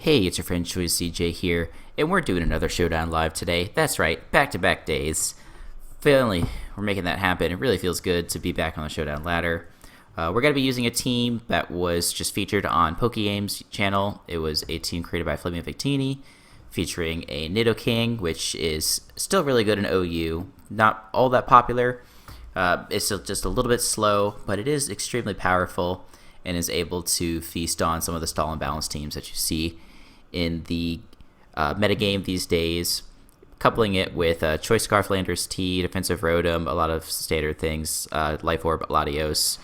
Hey, it's your friend Choice CJ here, and we're doing another Showdown live today. That's right, back-to-back days. Finally, we're making that happen. It really feels good to be back on the Showdown ladder. We're going to be using a team that was just featured on Pokeaim's channel. It was a team created by Flaming Victini, featuring a Nidoking, which is still really good in OU. Not all that popular. It's still just a little bit slow, but it is extremely powerful and is able to feast on some of the stall and balance teams that you see in the metagame these days, coupling it with Choice Scarflander's Tea, Defensive Rotom, a lot of standard things, Life Orb, Latios.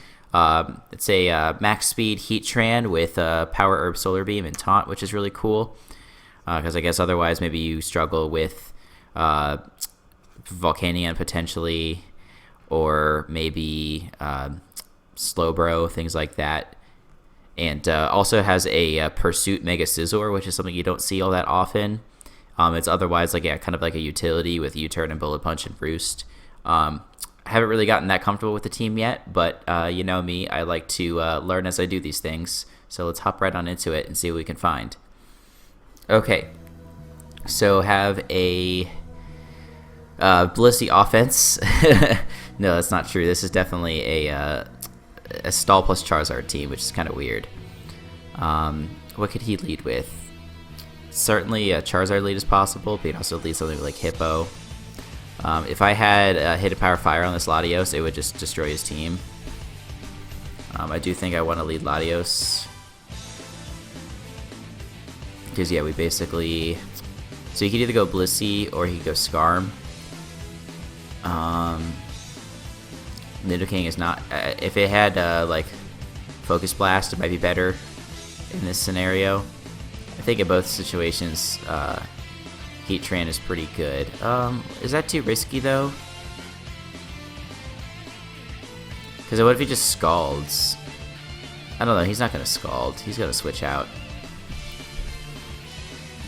It's a max speed Heatran with Power Herb, Solar Beam, and Taunt, which is really cool, because I guess otherwise maybe you struggle with Volcanion potentially, or maybe Slowbro, things like that. And also has a Pursuit Mega Scizor, which is something you don't see all that often. It's otherwise kind of like a utility with U-Turn and Bullet Punch and Roost. I haven't really gotten that comfortable with the team yet, but you know me, I like to learn as I do these things. So let's hop right on into it and see what we can find. Okay, so have a Blissey offense. No, that's not true. This is definitely a Stall plus Charizard team, which is kind of weird. What could he lead with? Certainly a Charizard lead is possible, but he'd also lead something like Hippo. If I had Hidden Power Fire on this Latios, it would just destroy his team. I do think I want to lead Latios. Because, yeah, we basically... So he could either go Blissey or he could go Scarm. Nidoking is not... if it had, like, Focus Blast, it might be better in this scenario. I think in both situations, Heatran is pretty good. Is that too risky, though? Because what if he just Scalds? I don't know, he's not going to Scald. He's going to switch out.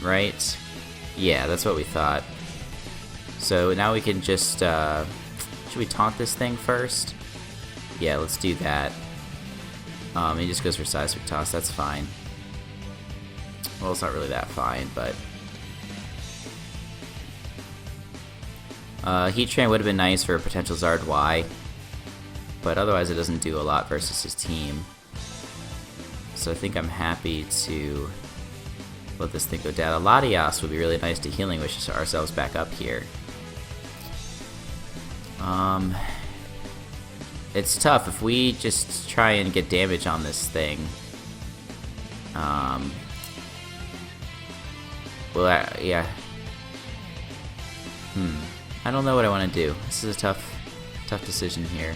Right? Yeah, that's what we thought. So now we can just... should we taunt this thing first? Yeah, let's do that. He just goes for Seismic Toss, that's fine. Well, it's not really that fine, but... Heatran would have been nice for a potential Zard Y, but otherwise it doesn't do a lot versus his team. So I think I'm happy to let this thing go down. A Latias would be really nice to Healing Wish ourselves back up here. It's tough if we just try and get damage on this thing. Well, yeah. I don't know what I want to do. This is a tough decision here.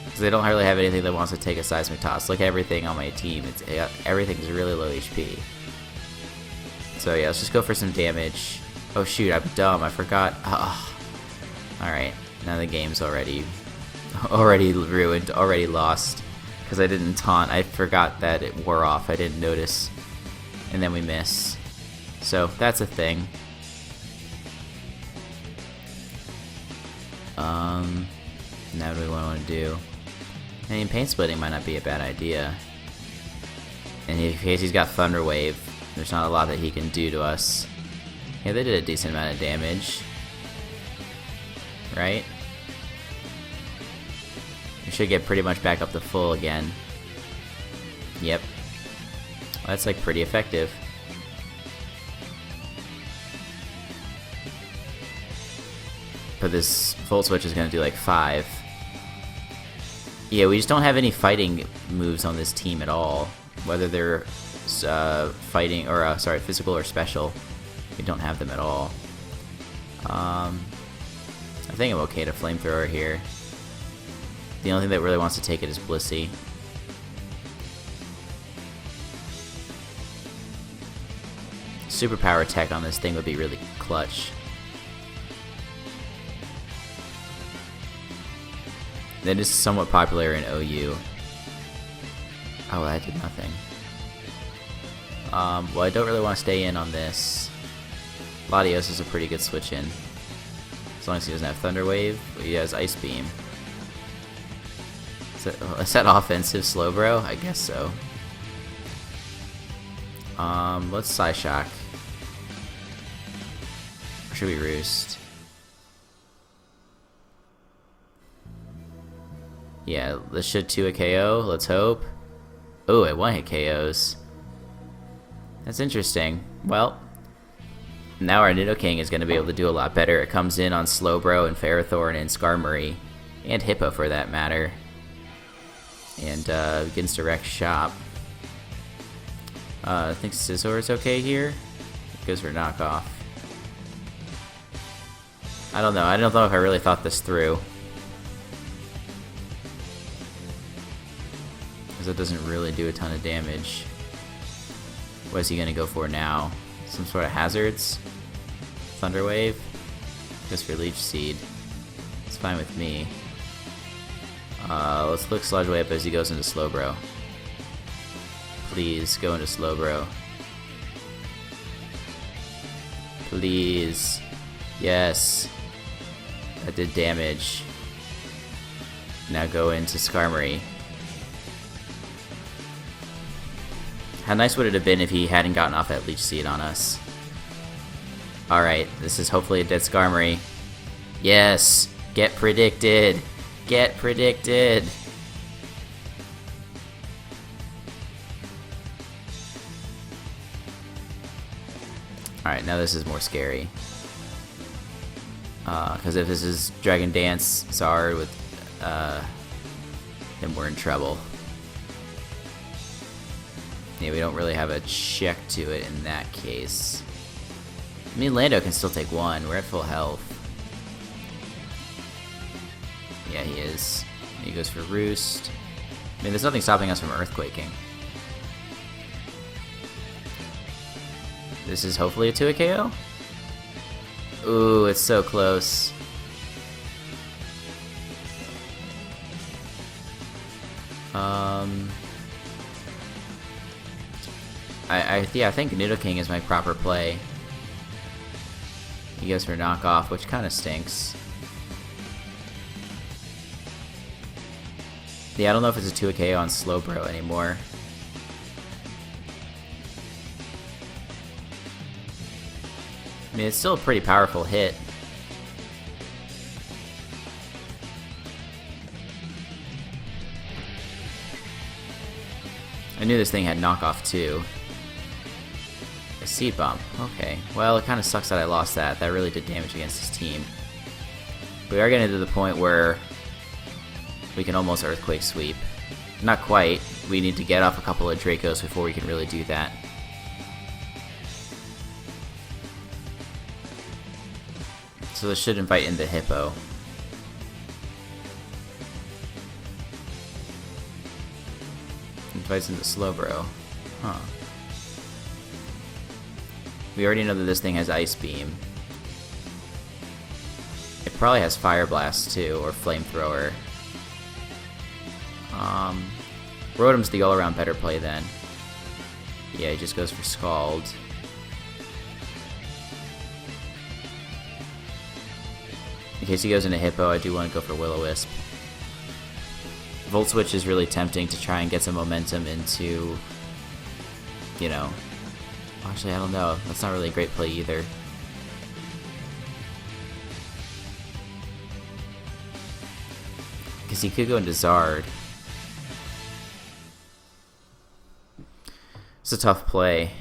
Because I don't really have anything that wants to take a Seismic Toss. Look at everything on my team. Everything's really low HP. So yeah, let's just go for some damage. Oh shoot, I'm dumb. I forgot. Oh. Alright, now the game's already ruined, already lost. Because I didn't taunt. I forgot that it wore off. I didn't notice. And then we miss. So that's a thing. Now what do we want to do? I mean, Paint Splitting might not be a bad idea. And in case he's got Thunder Wave, there's not a lot that he can do to us. Yeah, they did a decent amount of damage. Right? We should get pretty much back up to full again. Yep. Well, that's like pretty effective. But this Volt Switch is going to do like 5. Yeah, we just don't have any fighting moves on this team at all. Whether they're fighting, or sorry, physical or special. We don't have them at all. I think I'm okay to Flamethrower here. The only thing that really wants to take it is Blissey. Superpower Tech on this thing would be really clutch. That is somewhat popular in OU. Oh, that did nothing. Well, I don't really want to stay in on this. Latios is a pretty good switch in. As long as he doesn't have Thunder Wave, he has Ice Beam. Is that offensive Slowbro? I guess so. Let's Psyshock. Or should we Roost? Yeah, this should 2 a KO, let's hope. Oh, it 1-hit KOs. That's interesting. Well, now our Nidoking is going to be able to do a lot better. It comes in on Slowbro and Ferrothorn and Skarmory, and Hippo for that matter. And begins to wreck shop. I think Scizor is okay here. It goes for knockoff. I don't know. I don't know if I really thought this through. Because it doesn't really do a ton of damage. What is he going to go for now? Some sort of hazards? Thunder Wave? Goes for Leech Seed. It's fine with me. Let's look Sludge Wave as he goes into Slowbro. Please, go into Slowbro. Please. Yes. That did damage. Now go into Skarmory. How nice would it have been if he hadn't gotten off that Leech Seed on us? Alright, this is hopefully a dead Skarmory. Yes! Get predicted! Get predicted! Alright, now this is more scary. Because if this is Dragon Dance Zard with, then we're in trouble. Yeah, we don't really have a check to it in that case. I mean, Lando can still take 1. We're at full health. Yeah, he is. He goes for Roost. I mean, there's nothing stopping us from Earthquaking. This is hopefully a 2 KO. Ooh, it's so close. I think Nidoking is my proper play. He goes for knockoff, which kind of stinks. Yeah, I don't know if it's a 2 KO on Slowbro anymore. I mean, it's still a pretty powerful hit. I knew this thing had knockoff too. A Seed Bomb. Okay. Well, it kind of sucks that I lost that. That really did damage against his team. We are getting to the point where we can almost Earthquake Sweep. Not quite. We need to get off a couple of Dracos before we can really do that. So this should invite in the Hippo. Invites into Slowbro. Huh. We already know that this thing has Ice Beam. It probably has Fire Blast too, or Flamethrower. Rotom's the all-around better play then. Yeah, he just goes for Scald. In case he goes into Hippo, I do want to go for Will-O-Wisp. Volt Switch is really tempting to try and get some momentum into, you know... Actually, I don't know. That's not really a great play either. Because he could go into Zard. It's a tough play.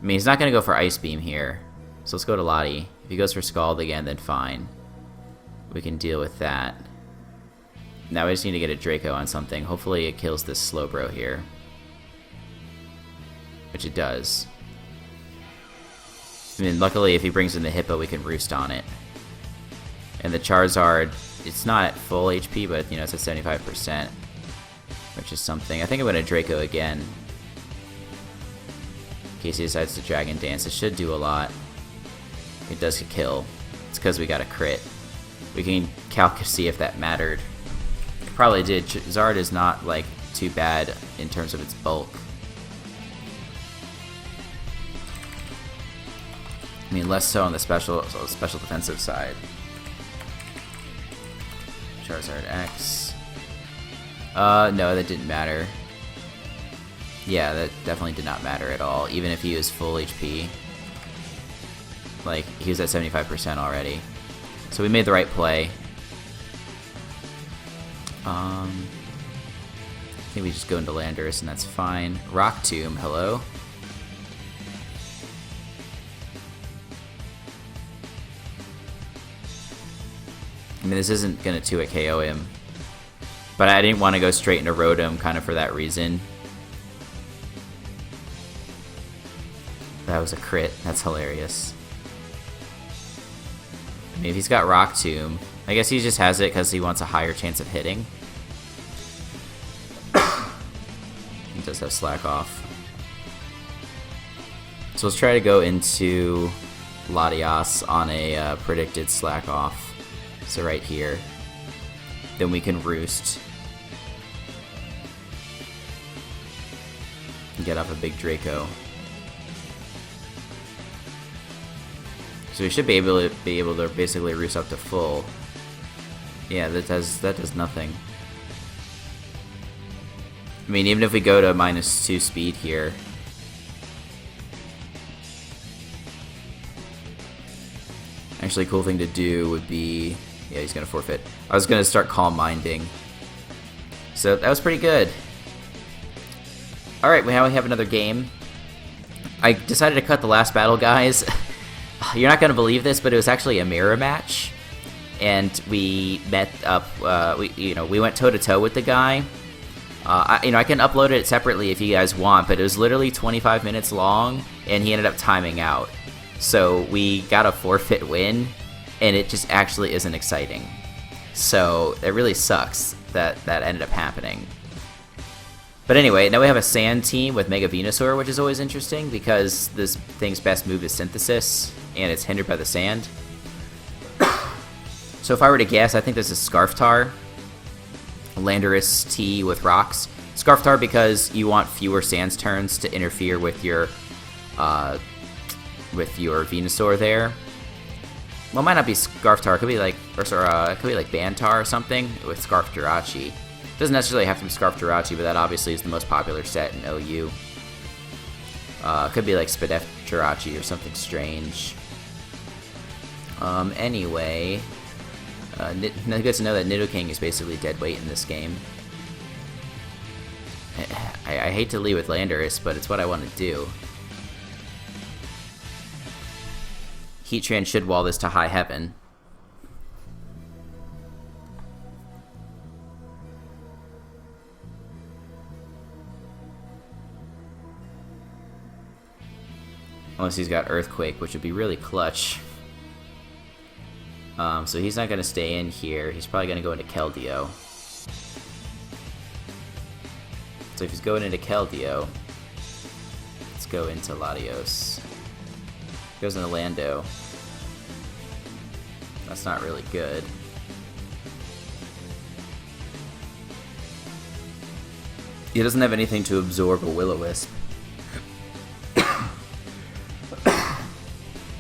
I mean, he's not going to go for Ice Beam here. So let's go to Lottie. If he goes for Scald again, then fine. We can deal with that. Now we just need to get a Draco on something. Hopefully it kills this Slowbro here. Which it does. I mean, luckily if he brings in the Hippo, we can Roost on it. And the Charizard, it's not at full HP, but, you know, it's at 75%. Which is something. I think I'm going to Draco again. In case he decides to Dragon Dance. It should do a lot. It does kill. It's because we got a crit. We can see if that mattered. It probably did. Zard is not, like, too bad in terms of its bulk. I mean, less so on the special defensive side. Charizard X. No, that didn't matter. Yeah, that definitely did not matter at all, even if he was full HP. Like, he was at 75% already. So we made the right play. I think we just go into Landorus and that's fine. Rock Tomb, hello? I mean, this isn't going to 2-hit KO him. But I didn't want to go straight into Rotom kind of for that reason. That was a crit. That's hilarious. I mean, if he's got Rock Tomb, I guess he just has it because he wants a higher chance of hitting. He does have Slack Off. So let's try to go into Latias on a predicted Slack Off. So right here. Then we can Roost. And get off a big Draco. So we should be able to basically Roost up to full. Yeah, that does nothing. I mean, even if we go to -2 speed here. Actually, a cool thing to do would be... Yeah, he's going to forfeit. I was going to start Calm Minding. So that was pretty good. Alright, now we have another game. I decided to cut the last battle, guys. You're not going to believe this, but it was actually a mirror match. And we met up, we went toe-to-toe with the guy. I can upload it separately if you guys want, but it was literally 25 minutes long, and he ended up timing out. So we got a forfeit win, and it just actually isn't exciting. So it really sucks that that ended up happening. But anyway, now we have a sand team with Mega Venusaur, which is always interesting because this thing's best move is Synthesis, and it's hindered by the sand. So if I were to guess, I think this is Scarftar. Landorus T with rocks. Scarftar because you want fewer Sands turns to interfere with your Venusaur there. Well, it might not be Scarftar. It could be like, it could be like Bantar or something with Scarf Jirachi. Doesn't necessarily have to be Scarf Jirachi, but that obviously is the most popular set in OU. It could be like Spadef Jirachi or something strange. Anyway, good to know that Nidoking is basically dead weight in this game. I hate to lead with Landorus, but it's what I want to do. Heatran should wall this to high heaven. Unless he's got Earthquake, which would be really clutch. So he's not going to stay in here. He's probably going to go into Keldeo. So if he's going into Keldeo, let's go into Latios. Goes into Lando. That's not really good. He doesn't have anything to absorb a Will-O-Wisp.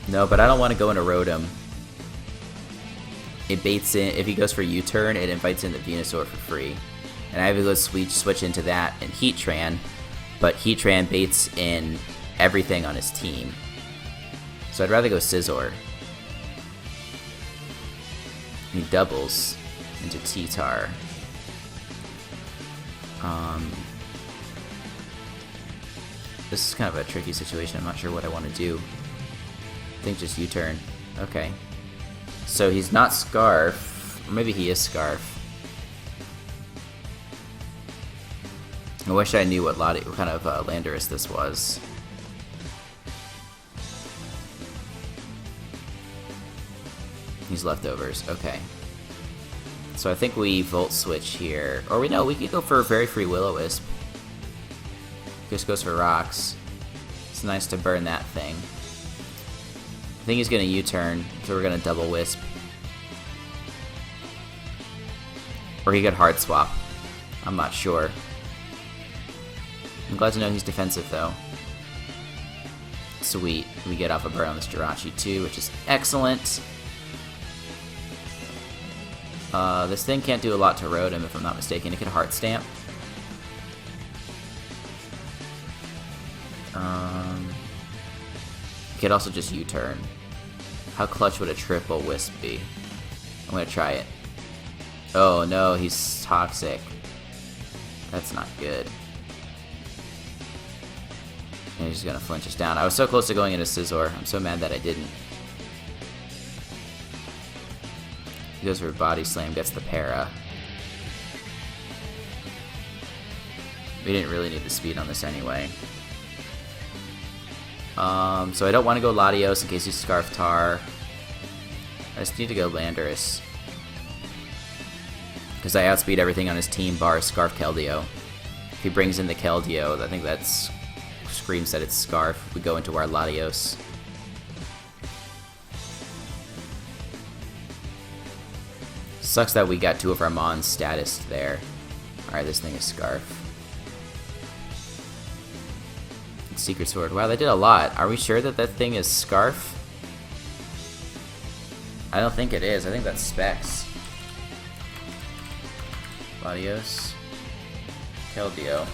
No, but I don't want to go into Rotom. It baits in, if he goes for U-turn, it invites in the Venusaur for free. And I have to go switch into that and Heatran, but Heatran baits in everything on his team. So I'd rather go Scizor. He doubles into T-Tar. This is kind of a tricky situation. I'm not sure what I want to do. I think just U-turn. Okay. So he's not Scarf. Or maybe he is Scarf. I wish I knew what kind of Landorus this was. He's leftovers. Okay. So I think we Volt Switch here. Or we could go for a very free Will-O-Wisp. Just goes for rocks. It's nice to burn that thing. I think he's going to U-turn, so we're going to double Wisp. Or he could hard swap. I'm not sure. I'm glad to know he's defensive, though. Sweet. We get off a burn on this Jirachi, too, which is excellent. This thing can't do a lot to Rotom, if I'm not mistaken. It could Heart Stamp. could also just U-turn. How clutch would a triple wisp be? I'm gonna try it. Oh no, he's toxic. That's not good. And he's just gonna flinch us down. I was so close to going into Scizor. I'm so mad that I didn't. He goes for Body Slam, gets the para. We didn't really need the speed on this anyway. So I don't want to go Latios in case he's Scarf Tar. I just need to go Landorus. Because I outspeed everything on his team bar Scarf Keldeo. If he brings in the Keldeo, I think that's screams that it's Scarf. We go into our Latios. Sucks that we got 2 of our Mons status there. Alright, this thing is Scarf. Secret Sword. Wow, they did a lot. Are we sure that that thing is Scarf? I don't think it is. I think that's Specs. Latios. Keldeo.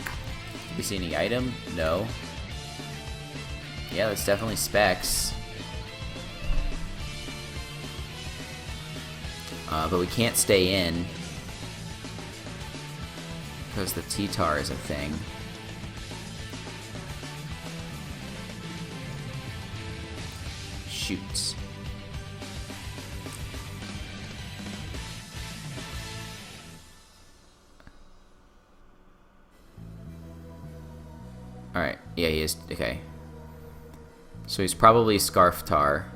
Do we see any item? No. Yeah, that's definitely Specs. But we can't stay in because the T-Tar is a thing. Shoots. Alright, yeah, he is. Okay. So he's probably Scarf Tar.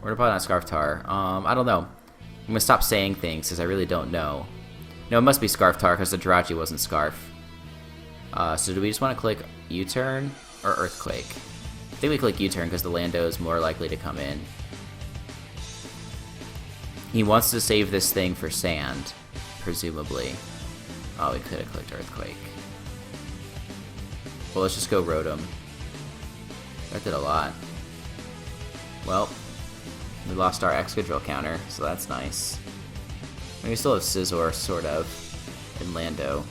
Or probably not Scarf Tar. I don't know. I'm gonna stop saying things because I really don't know. No, it must be Scarf Tar because the Jirachi wasn't Scarf. So do we just want to click U-turn or Earthquake? I think we click U-turn because the Lando is more likely to come in. He wants to save this thing for Sand, presumably. Oh, we could have clicked Earthquake. Well, let's just go Rotom. That did a lot. Well, we lost our Excadrill counter, so that's nice. And we still have Scizor, sort of, and Lando.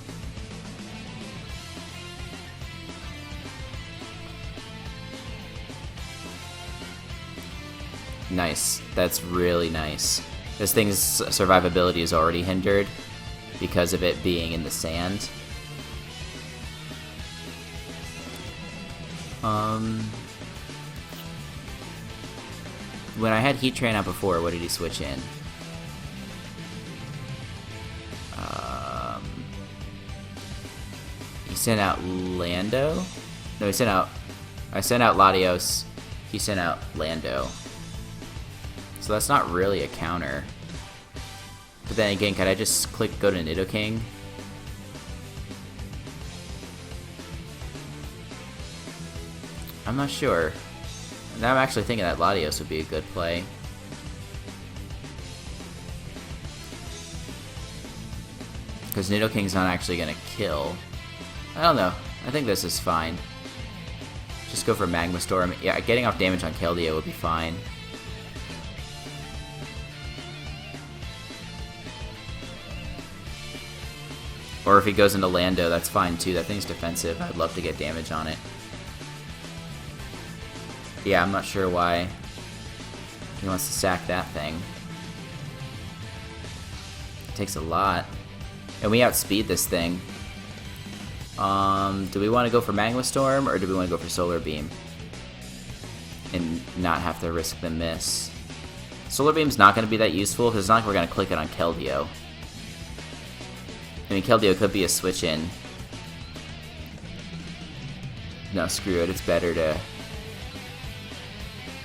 Nice. That's really nice. This thing's survivability is already hindered because of it being in the sand. When I had Heatran out before, what did he switch in? He sent out Lando? No, he sent out... I sent out Latios. He sent out Lando. So that's not really a counter. But then again, could I just click go to Nidoking? I'm not sure. Now I'm actually thinking that Latios would be a good play. Because Nidoking's not actually going to kill. I don't know. I think this is fine. Just go for Magma Storm. Yeah, getting off damage on Keldeo would be fine. Or if he goes into Lando, that's fine too. That thing's defensive. I'd love to get damage on it. Yeah, I'm not sure why he wants to sack that thing. It takes a lot. And we outspeed this thing. Do we want to go for Magma Storm, or do we want to go for Solar Beam? And not have to risk the miss. Solar Beam's not going to be that useful, because it's not like we're going to click it on Keldeo. I mean, Keldeo could be a switch-in. No, screw it. It's better to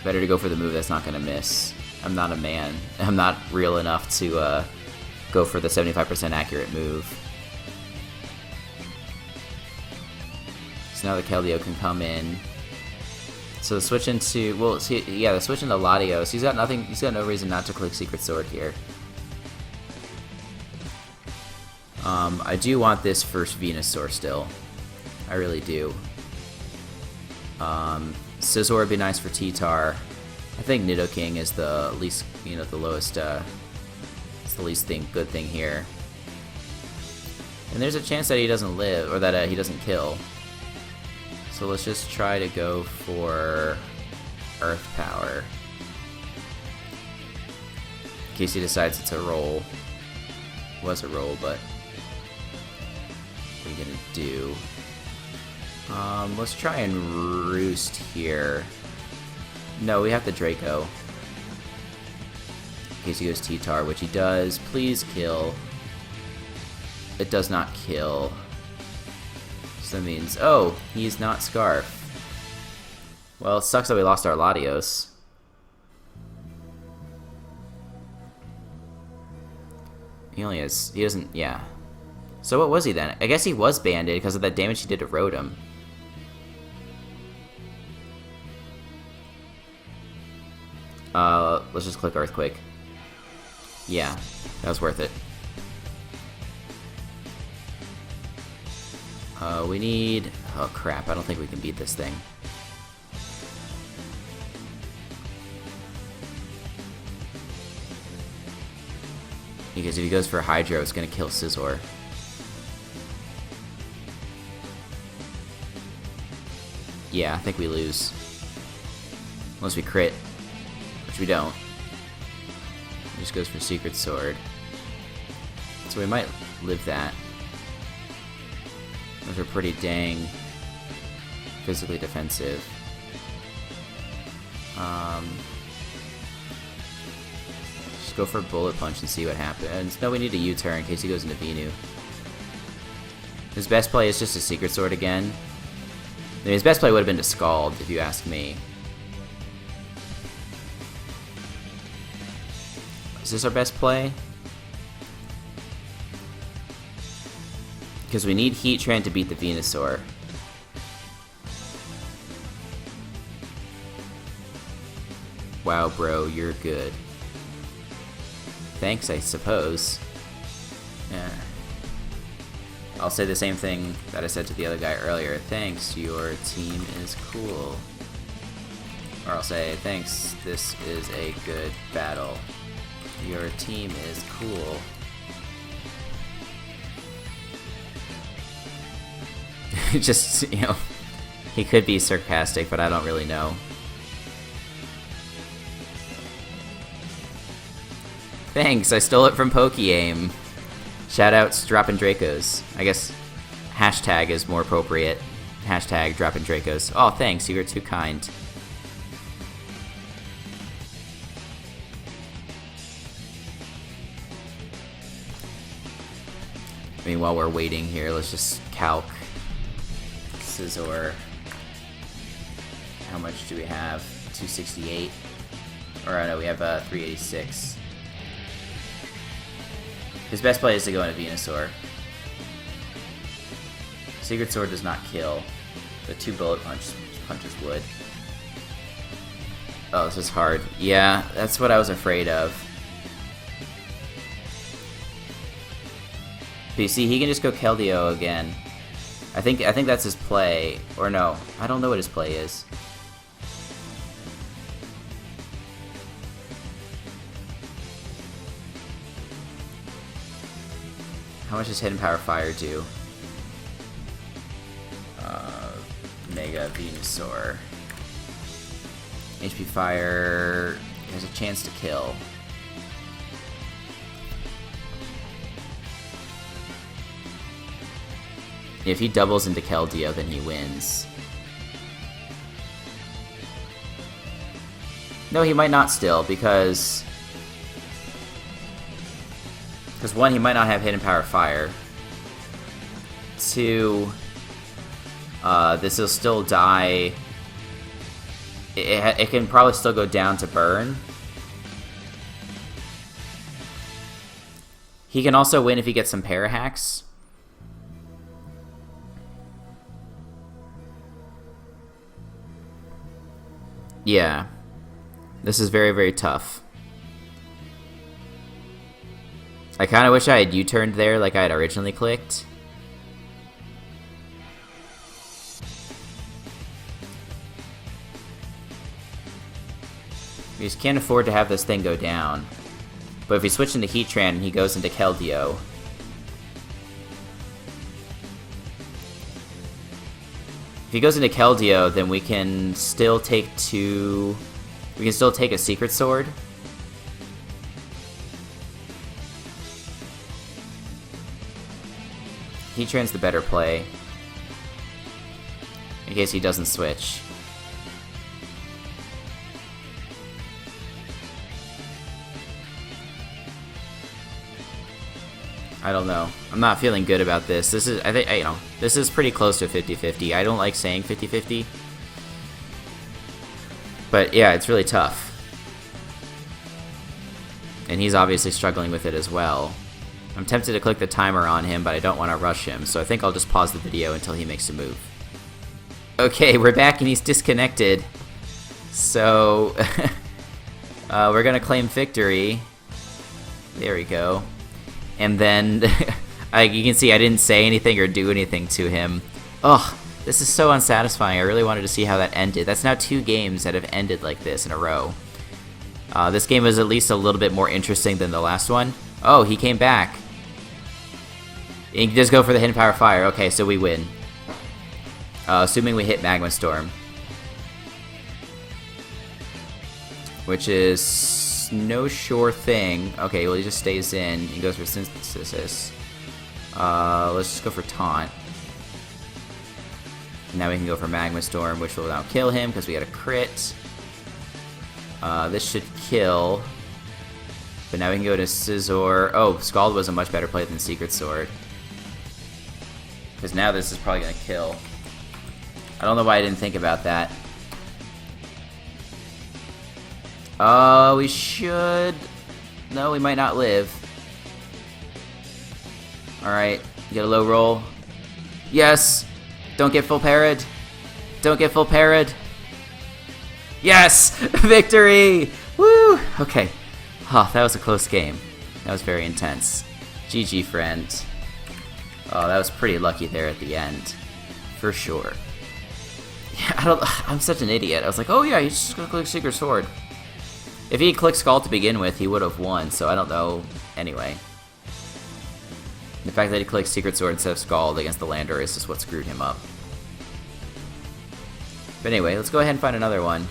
go for the move that's not going to miss. I'm not a man. I'm not real enough to go for the 75% accurate move. So now the Keldeo can come in. So the switch into... Well, see, yeah, the switch into Latios. He's got nothing... He's got no reason not to click Secret Sword here. I do want this first Venusaur still. I really do. Scizor would be nice for T-Tar. I think Nidoking is the least, you know, the lowest, it's the least good thing here. And there's a chance that he doesn't live, or that he doesn't kill. So let's just try to go for Earth Power. In case he decides it's a roll. It was a roll, but what are you gonna do? Let's try and Roost here. No, we have the Draco. In case he goes T-Tar, which he does. Please kill. It does not kill. So that means, oh, he's not Scarf. Well, it sucks that we lost our Latios. He only has, he doesn't, yeah. So what was he then? I guess he was banded because of that damage he did to Rotom. Let's just click Earthquake. Yeah, that was worth it. We need... Oh crap, I don't think we can beat this thing. Because if he goes for Hydro, it's gonna kill Scizor. Yeah, I think we lose. Unless we crit. Which we don't. He just goes for Secret Sword. So we might live that. Those are pretty dang physically defensive. Just go for Bullet Punch and see what happens. No, we need a U-turn in case he goes into Venu. His best play is just a Secret Sword again. I mean, his best play would have been to Scald, if you ask me. Is this our best play? Because we need Heatran to beat the Venusaur. Wow, bro, you're good. Thanks, I suppose. Yeah. I'll say the same thing that I said to the other guy earlier. Thanks, your team is cool. Or I'll say, thanks, this is a good battle. Your team is cool. Just, you know, he could be sarcastic, but I don't really know. Thanks, I stole it from Pokeaim. Shoutouts, dropping Dracos. I guess hashtag is more appropriate. Hashtag dropping Dracos. Oh, thanks, you were too kind. I mean, while we're waiting here, let's just calc Scizor. How much do we have? 268? Or no, we have 386. His best play is to go into Venusaur. Secret Sword does not kill. The 2 Bullet punches would. Oh, this is hard. Yeah, that's what I was afraid of. But you see, he can just go Keldeo again. I think that's his play. Or no, I don't know what his play is. How much does Hidden Power Fire do? Mega Venusaur. HP Fire has a chance to kill. If he doubles into Keldeo, then he wins. No, he might not still, because... one, he might not have Hidden Power Fire. 2, this will still die. It can probably still go down to burn. He can also win if he gets some Parahacks. Yeah. This is very, very tough. I kind of wish I had U-turned there like I had originally clicked. We just can't afford to have this thing go down. But if we switch into Heatran and he goes into Keldeo... If he goes into Keldeo, then we can still take two... We can still take a Secret Sword. Heatran's the better play. In case he doesn't switch. I don't know. I'm not feeling good about this. This is, I think, you know, this is pretty close to 50-50. I don't like saying 50-50. But yeah, it's really tough. And he's obviously struggling with it as well. I'm tempted to click the timer on him, but I don't want to rush him, so I think I'll just pause the video until he makes a move. Okay, we're back and he's disconnected. So, we're gonna claim victory. There we go. And then, you can see I didn't say anything or do anything to him. Ugh, this is so unsatisfying. I really wanted to see how that ended. That's now 2 games that have ended like this in a row. This game was at least a little bit more interesting than the last one. Oh, he came back. He can just go for the Hidden Power Fire. Okay, so we win. Assuming we hit Magma Storm. Which is no sure thing. Okay, well he just stays in. He goes for Synthesis. Let's just go for Taunt. Now we can go for Magma Storm, which will now kill him because we got a crit. This should kill. But now we can go to Scizor. Oh, Scald was a much better play than Secret Sword. Because now this is probably going to kill. I don't know why I didn't think about that. We should... No, we might not live. Alright, get a low roll. Yes! Don't get full parried. Don't get full parried. Yes! Victory! Woo! Okay. Oh, that was a close game. That was very intense. GG, friend. Oh, that was pretty lucky there at the end. For sure. Yeah, I'm such an idiot. I was like, oh yeah, he's just gonna click Secret Sword. If he had clicked Scald to begin with, he would have won, so I don't know. Anyway. The fact that he clicked Secret Sword instead of Scald against the Lander is just what screwed him up. But anyway, let's go ahead and find another one.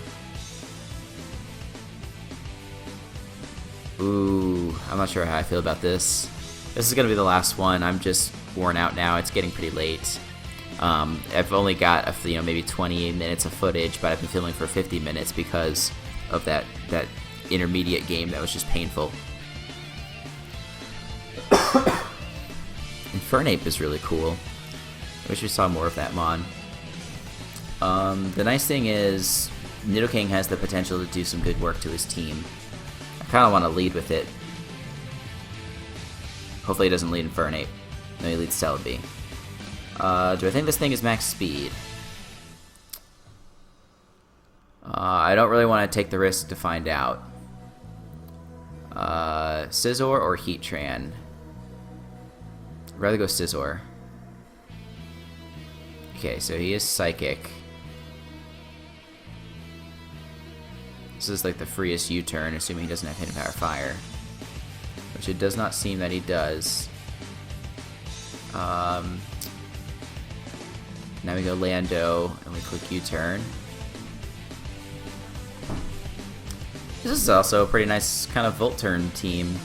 Ooh, I'm not sure how I feel about this. This is gonna be the last one. I'm just worn out now. It's getting pretty late. I've only got maybe 20 minutes of footage, but I've been filming for 50 minutes because of that intermediate game that was just painful. Infernape is really cool. I wish we saw more of that mon. The nice thing is, Nidoking has the potential to do some good work to his team. I kind of want to lead with it. Hopefully he doesn't lead Infernape. No, he leads Celebi. Do I think this thing is max speed? I don't really want to take the risk to find out. Scizor or Heatran? I'd rather go Scizor. Okay, so he is Psychic. This is like the freest U-turn, assuming he doesn't have Hidden Power Fire. Which it does not seem that he does. Now we go Lando, and we click U-turn. This is also a pretty nice kind of Volt Turn team.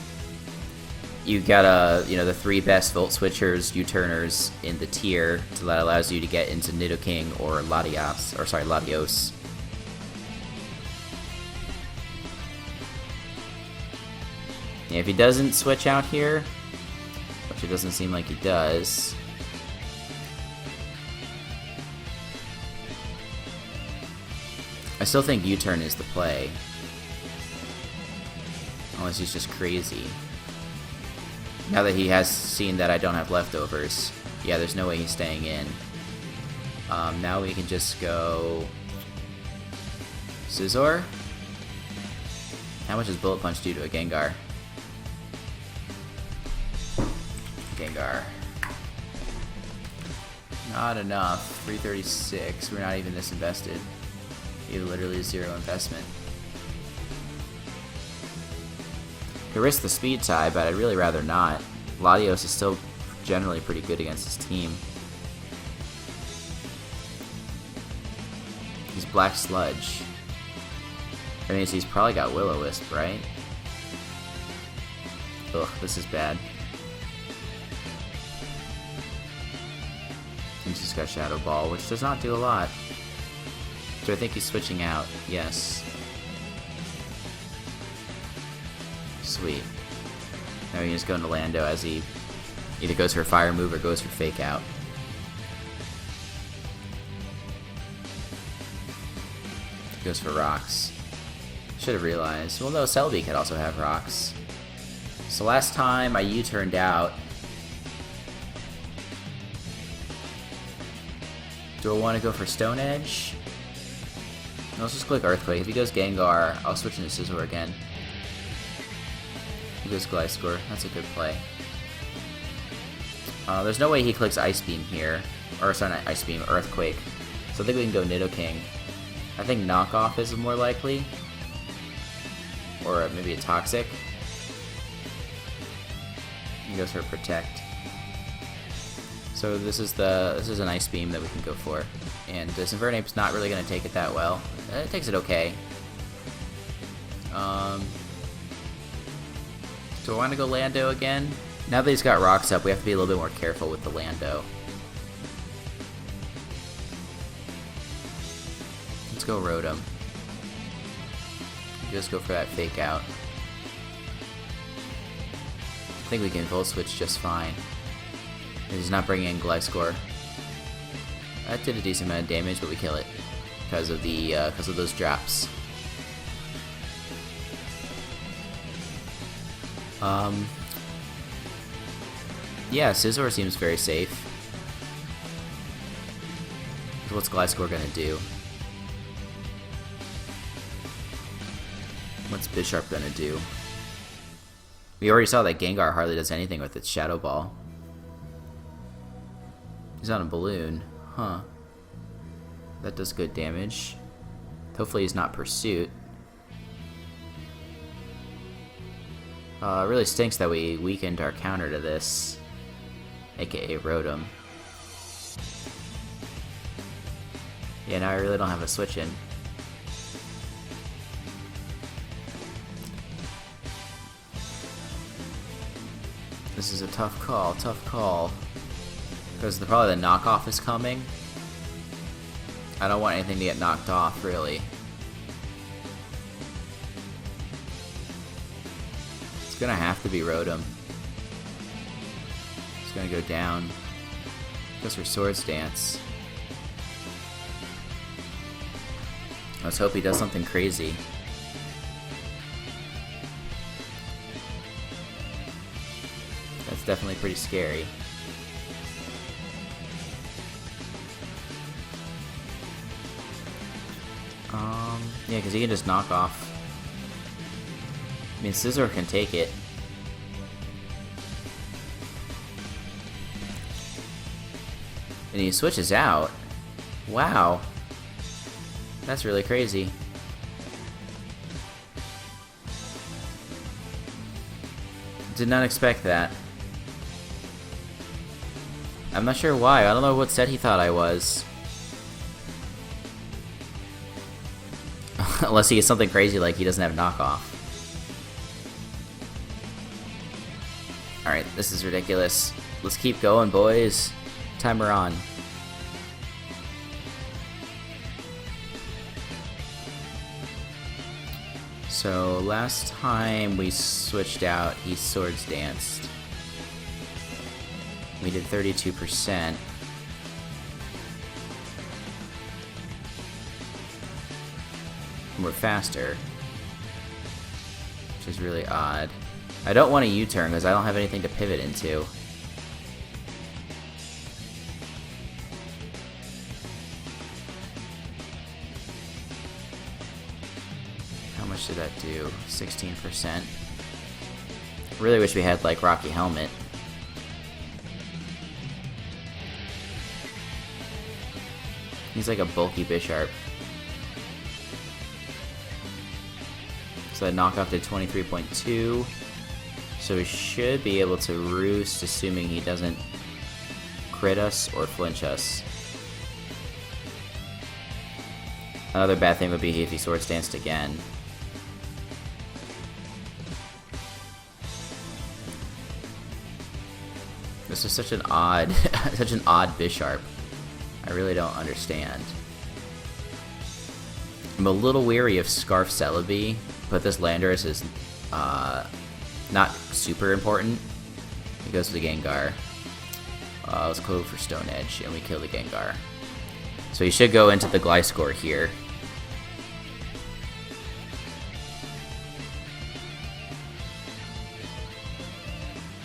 You got the 3 best Volt Switchers, U-turners in the tier, so that allows you to get into Nidoking or Latios. Yeah, if he doesn't switch out here, which it doesn't seem like he does. I still think U-turn is the play. Unless he's just crazy. Now that he has seen that I don't have leftovers, yeah, there's no way he's staying in. Now we can just go Scizor. How much does Bullet Punch do to a Gengar? Gengar. Not enough. 336. We're not even this invested. You have literally 0 investment. Could risk the speed tie, but I'd really rather not. Latios is still generally pretty good against his team. He's Black Sludge. That means he's probably got Will-O-Wisp, right? Ugh, this is bad. He's just got Shadow Ball, which does not do a lot. So I think he's switching out. Yes. Sweet. Now we can just go into Lando as he either goes for a fire move or goes for fake out. Goes for rocks. Should have realized. Well, no, Celebi could also have rocks. So last time I U-turned out. Do I want to go for Stone Edge? No, let's just click Earthquake. If he goes Gengar, I'll switch into Scizor again. He goes Gliscor. That's a good play. There's no way he clicks Ice Beam here. Or, sorry, not Ice Beam, Earthquake. So I think we can go Nidoking. I think Knockoff is more likely. Or maybe a Toxic. He goes for Protect. So this is an Ice Beam that we can go for. And this Infernape's not really going to take it that well. It takes it okay. Do I want to go Lando again? Now that he's got rocks up, we have to be a little bit more careful with the Lando. Let's go Rotom. Just go for that fake out. I think we can Volt Switch just fine. He's not bringing in Gliscor. That did a decent amount of damage, but we kill it because of those drops. Yeah, Scizor seems very safe. What's Gliscor gonna do? What's Bisharp gonna do? We already saw that Gengar hardly does anything with its Shadow Ball. He's on a balloon. Huh. That does good damage. Hopefully he's not Pursuit. It really stinks that we weakened our counter to this, aka Rotom. Yeah, now I really don't have a switch in. This is a tough call. Because probably the knockoff is coming. I don't want anything to get knocked off, really. It's gonna have to be Rotom. It's gonna go down. Goes for Swords Dance. Let's hope he does something crazy. That's definitely pretty scary. Yeah, because he can just knock off. I mean, Scizor can take it. And he switches out. Wow. That's really crazy. Did not expect that. I'm not sure why. I don't know what set he thought I was. Unless he gets something crazy like he doesn't have knockoff. Alright, this is ridiculous. Let's keep going, boys. Timer on. So last time we switched out, he Swords Danced. We did 32%. We're faster, which is really odd. I don't want a U-turn because I don't have anything to pivot into. How much did that do? 16%. Really wish we had like Rocky Helmet. He's like a bulky Bisharp. So that knockoff did 23.2. So we should be able to roost, assuming he doesn't crit us or flinch us. Another bad thing would be if he Swords Danced again. This is such an odd, such an odd Bisharp. I really don't understand. I'm a little weary of Scarf Celebi, but this Landorus is not super important. He goes to the Gengar. Let's go for Stone Edge, and we kill the Gengar. So he should go into the Gliscor here.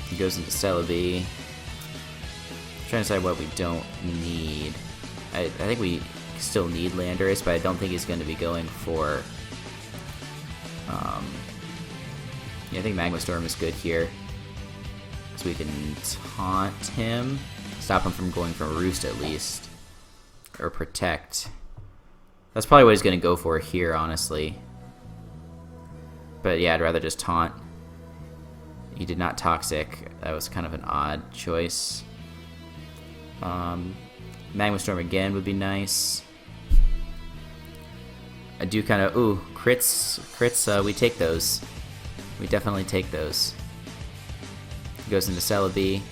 He goes into Celebi. Trying to decide what we don't need. I think we still need Landorus, but I don't think he's going to be going for... yeah, I think Magma Storm is good here. So we can taunt him. Stop him from going for Roost at least. Or Protect. That's probably what he's going to go for here, honestly. But yeah, I'd rather just taunt. He did not Toxic. That was kind of an odd choice. Magma Storm again would be nice. I do kind of... Ooh, crits, we take those. We definitely take those. He goes into Celebi.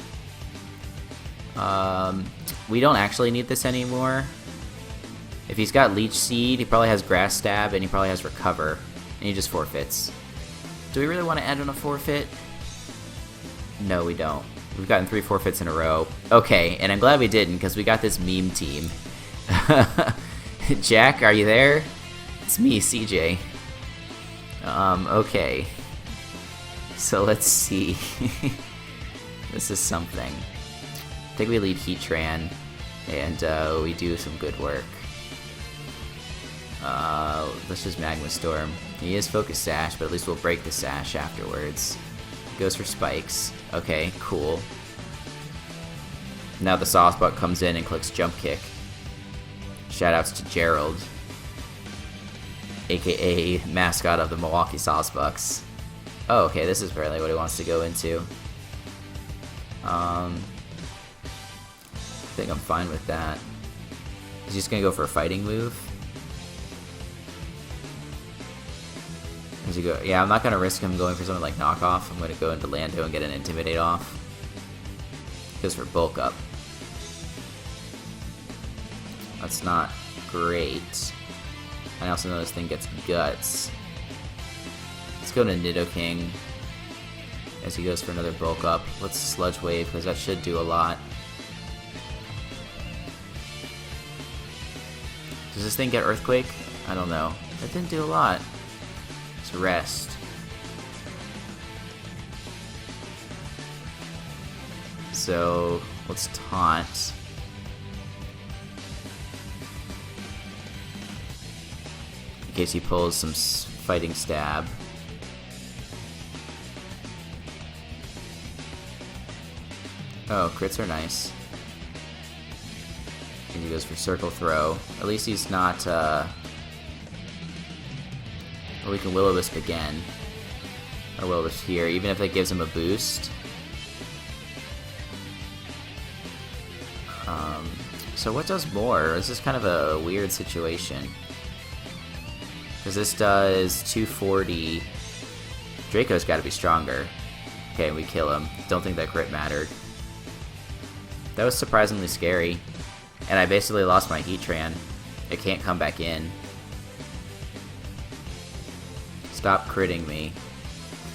We don't actually need this anymore. If he's got Leech Seed, he probably has Grass Stab, and he probably has Recover. And he just forfeits. Do we really want to end on a forfeit? No, we don't. We've gotten 3 forfeits in a row. Okay, and I'm glad we didn't, because we got this meme team. Jack, are you there? It's me, CJ. Okay. So let's see. This is something. I think we lead Heatran, and we do some good work. Let's just Magma Storm. He is Focus Sash, but at least we'll break the Sash afterwards. Goes for Spikes. Okay, cool. Now the Saucebuck comes in and clicks Jump Kick. Shoutouts to Gerald, aka mascot of the Milwaukee Saucebucks. Oh, okay, this is apparently what he wants to go into. I think I'm fine with that. He's just gonna go for a fighting move. As you go, yeah, I'm not gonna risk him going for something like Knockoff. I'm gonna go into Lando and get an Intimidate off. Goes for Bulk Up. That's not great. I also know this thing gets Guts. Let's go to Nidoking as he goes for another Bulk Up. Let's Sludge Wave, because that should do a lot. Does this thing get Earthquake? I don't know. That didn't do a lot. Let's Rest. So, let's Taunt. In case he pulls some Fighting Stab. Oh, crits are nice. And he goes for Circle Throw. At least he's not, Or we can Will-O-Wisp again. Or Will-O-Wisp here, even if that gives him a boost. So what does more? This is kind of a weird situation. Because this does 240. Draco's got to be stronger. Okay, we kill him. Don't think that crit mattered. That was surprisingly scary. And I basically lost my Heatran. It can't come back in. Stop critting me.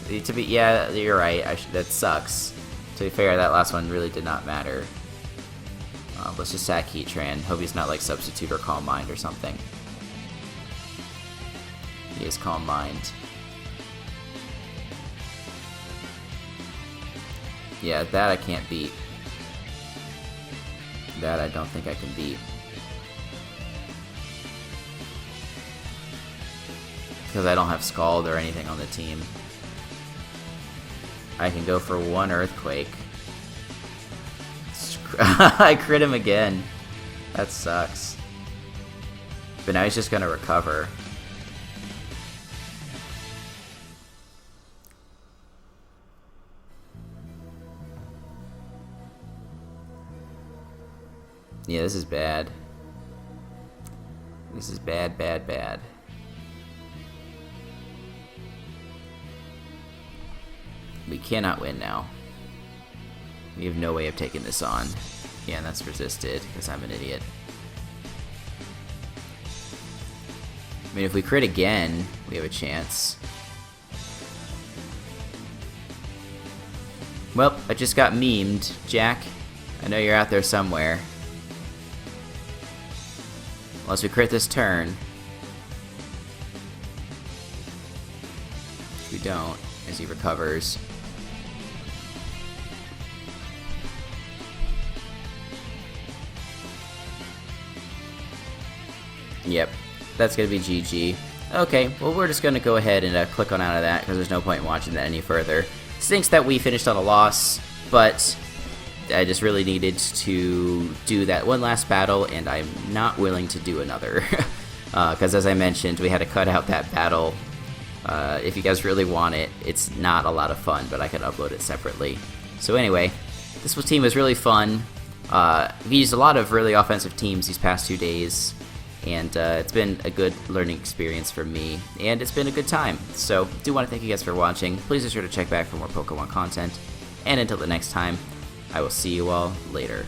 Yeah, you're right. That sucks. To be fair, that last one really did not matter. Let's just sack Heatran. Hope he's not like Substitute or Calm Mind or something. He is Calm Mind. Yeah, that I can't beat. That I don't think I can beat. Because I don't have Scald or anything on the team. I can go for one Earthquake. I crit him again. That sucks. But now he's just gonna recover. Yeah, this is bad. This is bad, bad, bad. We cannot win now. We have no way of taking this on. Yeah, and that's resisted, because I'm an idiot. I mean, if we crit again, we have a chance. Well, I just got memed. Jack, I know you're out there somewhere. Unless we crit this turn. Which we don't, as he recovers. Yep, that's going to be GG. Okay, well we're just going to go ahead and click on out of that because there's no point in watching that any further. Stinks that we finished on a loss, but I just really needed to do that one last battle, and I'm not willing to do another. Because as I mentioned, we had to cut out that battle. If you guys really want it, it's not a lot of fun, but I can upload it separately. So anyway, this team was really fun. We used a lot of really offensive teams these past 2 days. And it's been a good learning experience for me, and it's been a good time. So, do want to thank you guys for watching. Please be sure to check back for more Pokemon content. And until the next time, I will see you all later.